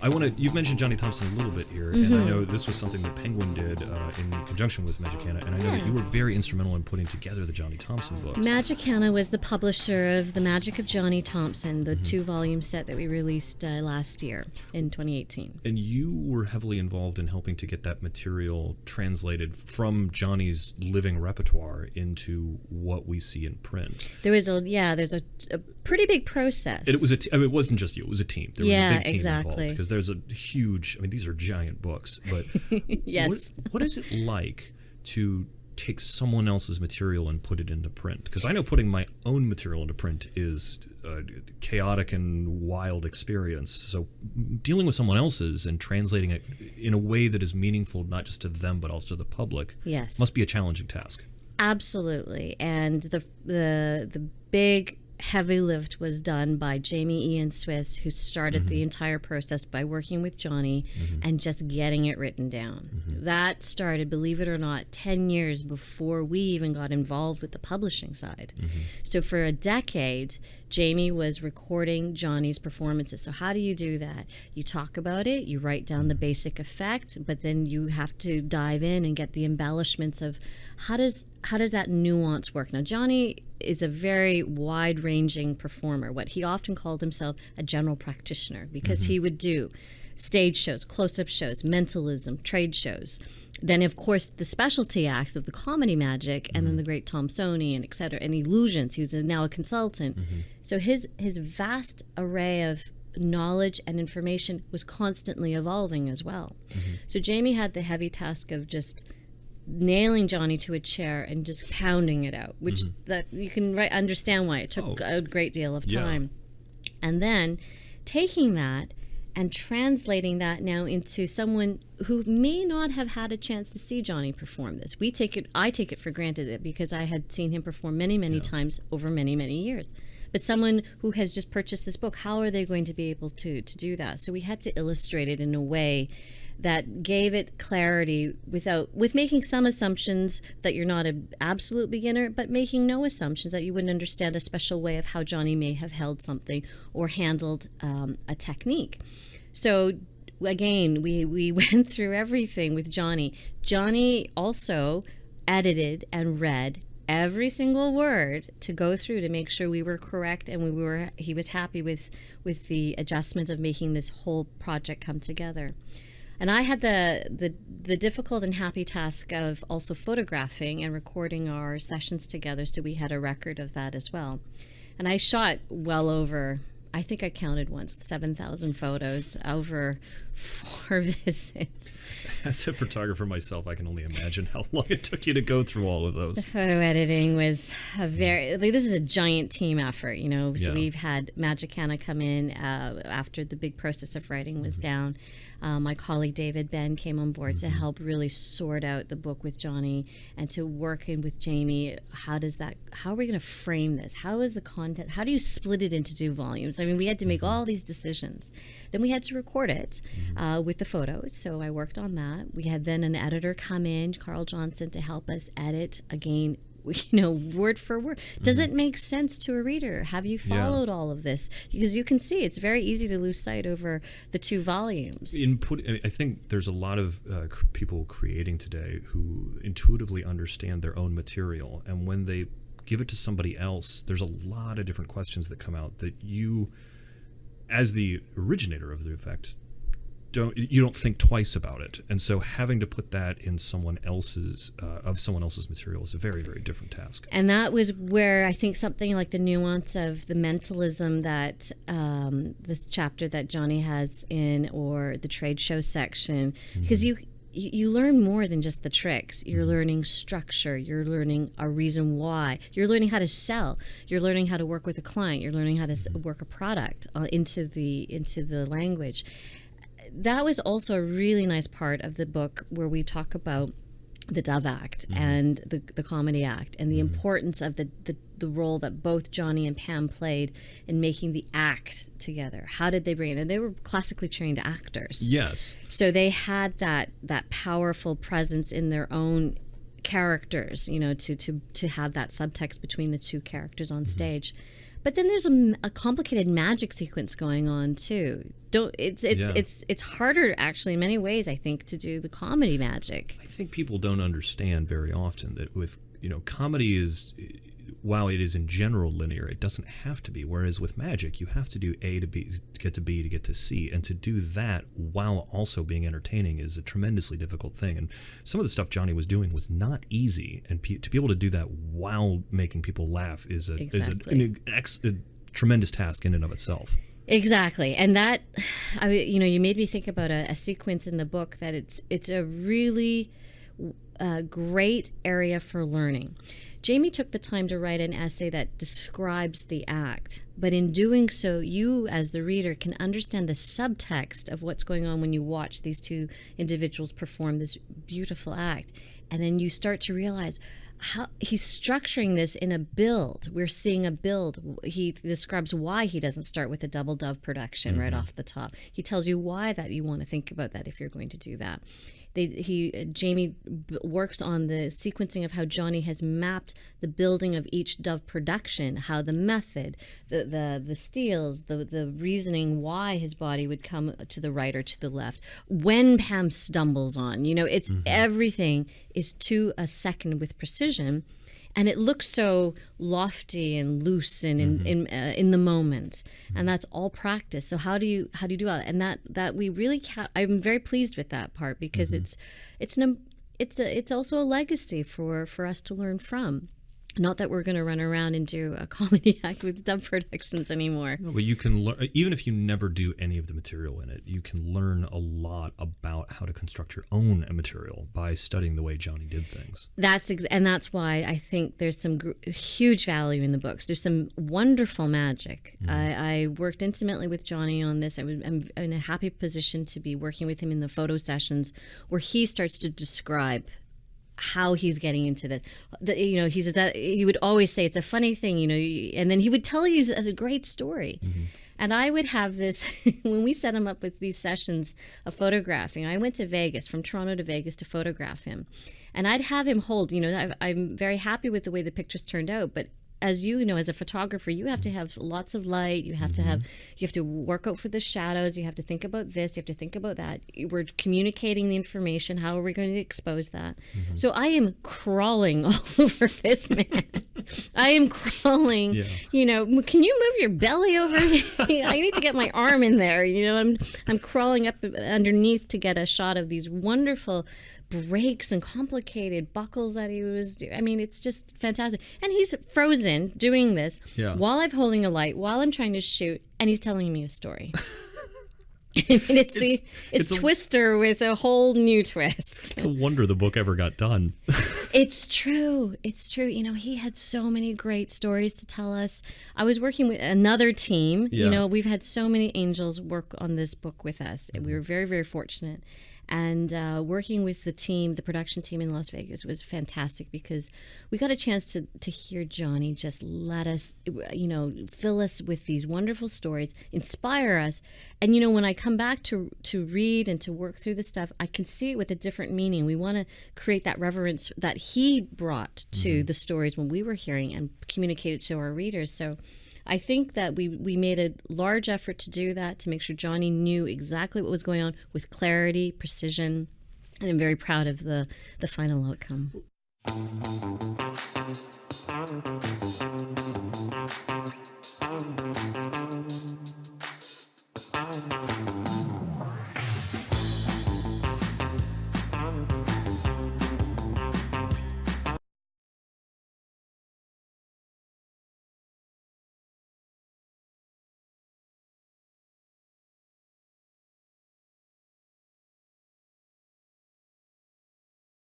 You've mentioned Johnny Thompson a little bit here, and I know this was something that Penguin did in conjunction with Magicana, and I know that you were very instrumental in putting together the Johnny Thompson books. Magicana was the publisher of The Magic of Johnny Thompson, the 2-volume set that we released last year in 2018. And you were heavily involved in helping to get that material translated from Johnny's living repertoire into what we see in print. There's a pretty big process. And it wasn't just you; it was a team. There was a big team exactly. involved because there's a huge. I mean, these are giant books, but yes. What is it like to take someone else's material and put it into print? Because I know putting my own material into print is a chaotic and wild experience. So dealing with someone else's and translating it in a way that is meaningful not just to them but also to the public must be a challenging task. Absolutely. And the big heavy lift was done by Jamie Ian Swiss, who started the entire process by working with Johnny and just getting it written down. That started, believe it or not, 10 years before we even got involved with the publishing side. So for a decade, Jamie was recording Johnny's performances. So how do you do that? You talk about it, you write down the basic effect, but then you have to dive in and get the embellishments of how does that nuance work? Now, Johnny is a very wide-ranging performer. What he often called himself a general practitioner, because he would do stage shows, close-up shows, mentalism, trade shows. Then, of course, the specialty acts of the comedy magic, and then the great Thompsonian, et cetera, and illusions. He's now a consultant. So his vast array of knowledge and information was constantly evolving as well. So Jamie had the heavy task of just nailing Johnny to a chair and just pounding it out, which that you can understand why it took a great deal of time. And then taking that and translating that now into someone who may not have had a chance to see Johnny perform this. I take it for granted because I had seen him perform many times over many years. But someone who has just purchased this book, how are they going to be able to do that? So we had to illustrate it in a way that gave it clarity with making some assumptions that you're not an absolute beginner, but making no assumptions that you wouldn't understand a special way of how Johnny may have held something or handled a technique. So again, we went through everything with Johnny. Johnny also edited and read every single word to go through to make sure we were correct and he was happy with the adjustment of making this whole project come together. And I had the difficult and happy task of also photographing and recording our sessions together, so we had a record of that as well. And I shot well over, I think I counted once, 7,000 photos over 4 visits. As a photographer myself, I can only imagine how long it took you to go through all of those. The photo editing was this is a giant team effort, So we've had Magicana come in after the big process of writing was down. My colleague David Ben came on board to help really sort out the book with Johnny and to work in with Jamie. How are we going to frame this? How is the content? How do you split it into 2 volumes? I mean, we had to make all these decisions. Then we had to record it with the photos. So I worked on that. We had then an editor come in, Carl Johnson, to help us edit again, word for word. Does it make sense to a reader? Have you followed all of this? Because you can see it's very easy to lose sight over the 2 volumes. I think there's a lot of people creating today who intuitively understand their own material, and when they give it to somebody else, there's a lot of different questions that come out that you, as the originator of the effect, you don't think twice about it, and so having to put that in someone else's material is a very, very different task. And that was where I think something like the nuance of the mentalism that this chapter that Johnny has in, or the trade show section, because you learn more than just the tricks. You're learning structure. You're learning a reason why. You're learning how to sell. You're learning how to work with a client. You're learning how to work a product into the language. That was also a really nice part of the book where we talk about the Dove Act and the Comedy Act and the importance of the role that both Johnny and Pam played in making the act together. How did they bring it? And they were classically trained actors. Yes. So they had that powerful presence in their own characters, to have that subtext between the 2 characters on stage. But then there's a complicated magic sequence going on too. It's harder actually in many ways, I think, to do the comedy magic. I think people don't understand very often that with, comedy is, while it is in general linear, it doesn't have to be. Whereas with magic, you have to do A to B to get to B to get to C, and to do that while also being entertaining is a tremendously difficult thing. And some of the stuff Johnny was doing was not easy, and to be able to do that while making people laugh is a tremendous task in and of itself. Exactly, and that, you made me think about a sequence in the book that it's a really great area for learning. Jamie took the time to write an essay that describes the act, but in doing so, you as the reader can understand the subtext of what's going on when you watch these two individuals perform this beautiful act, and then you start to realize how he's structuring this in a build. We're seeing a build. He describes why he doesn't start with a double dove production right off the top. He tells you why that you want to think about that if you're going to do that. Jamie works on the sequencing of how Johnny has mapped the building of each Dove production, how the method, the steals, the reasoning why his body would come to the right or to the left. When Pam stumbles on, it's everything is to a second with precision. And it looks so lofty and loose and in the moment, and that's all practice. So how do you do that? And that we really I'm very pleased with that part because it's also a legacy for us to learn from. Not that we're going to run around and do a comedy act with dub productions anymore. No, but you can learn, even if you never do any of the material in it, you can learn a lot about how to construct your own material by studying the way Johnny did things. And that's why I think there's some huge value in the books. There's some wonderful magic. I worked intimately with Johnny on this. I'm in a happy position to be working with him in the photo sessions where he starts to describe how he's getting into he says that he would always say it's a funny thing, and then he would tell you as a great story. And I would have this when we set him up with these sessions of photographing. I went to Vegas, from Toronto to Vegas, to photograph him, and I'd have him hold. I'm very happy with the way the pictures turned out, but as as a photographer, you have to have lots of light. You have to work out for the shadows. You have to think about this. You have to think about that. We're communicating the information. How are we going to expose that? So I am crawling all over this man. I am crawling. Yeah. Can you move your belly over here? I need to get my arm in there. I'm crawling up underneath to get a shot of these wonderful breaks and complicated buckles that he was doing. I mean, it's just fantastic. And he's frozen doing this while I'm holding a light, while I'm trying to shoot, and he's telling me a story. I mean, it's Twister with a whole new twist. It's a wonder the book ever got done. It's true. It's true. He had so many great stories to tell us. I was working with another team. We've had so many angels work on this book with us. We were very, very fortunate. And working with the production team in Las Vegas was fantastic because we got a chance to hear Johnny just let us, fill us with these wonderful stories, inspire us. And, when I come back to read and to work through the stuff, I can see it with a different meaning. We want to create that reverence that he brought to the stories when we were hearing and communicate it to our readers. So I think that we made a large effort to do that, to make sure Johnny knew exactly what was going on with clarity, precision, and I'm very proud of the final outcome.